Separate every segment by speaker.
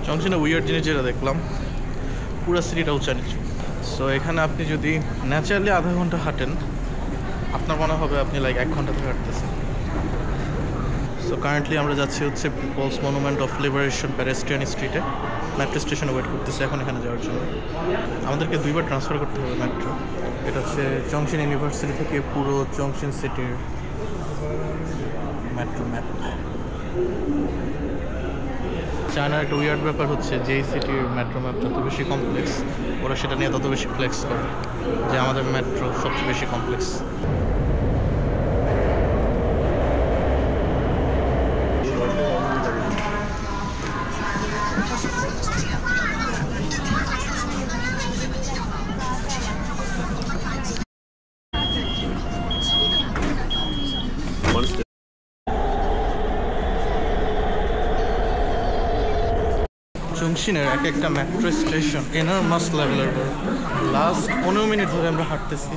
Speaker 1: জংশনে weird জিনিস যেটা দেখলাম, পুরো সিটিটা উঁচা নিচু। সো এখানে আপনি যদি ন্যাচারালি আধা ঘন্টা হাঁটেন, আপনার মনে হবে আপনি লাইক 1 ঘন্টা ধরে হাঁটতেছেন। সো কারেন্টলি আমরা যাচ্ছি হচ্ছে people's monument of liberation pedestrian স্ট্রিটে। মেট্রো স্টেশনে ওয়েট করতেছে এখন এখানে যাওয়ার জন্য। আমাদেরকে 2বার ট্রান্সফার করতে হবে মেট্রো। এটা হচ্ছে জংশন ইউনিভার্সিটি থেকে পুরো জংশন সিটির মেট্রো ম্যাপ। চায়নার একটা উইয়ার্ড ব্যাপার হচ্ছে যেই সিটির মেট্রো ম্যাপ যত বেশি কমপ্লেক্স, ওরা সেটা নিয়ে তত বেশি ফ্লেক্স করে যে আমাদের মেট্রো সবচেয়ে বেশি কমপ্লেক্স। জংশনের এক একটা মেট্রো স্টেশন এনরমাস লেভেলের। লাস্ট 15 মিনিট ধরে আমরা হাঁটতেছি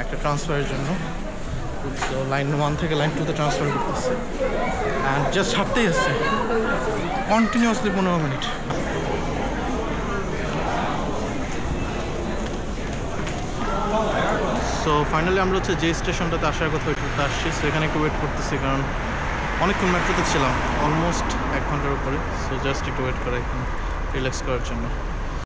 Speaker 1: একটা ট্রান্সফারের জন্য। তো লাইন 1 থেকে লাইন 2তে ট্রান্সফার করতেছে অ্যান্ড জাস্ট হাঁটতেই আসছে কন্টিনিউয়াসলি 15 মিনিট। সো ফাইনালি আমরা হচ্ছে যে স্টেশনটাতে আসার কথা ওইটাতে আসছি। সো এখানে একটু ওয়েট করতেছি কারণ অনেকক্ষণ মেট্রোতে ছিলাম, অলমোস্ট 1 ঘন্টার উপরে। সো জাস্ট একটু ওয়েট করা এখানে রিল্যাক্স করার জন্য।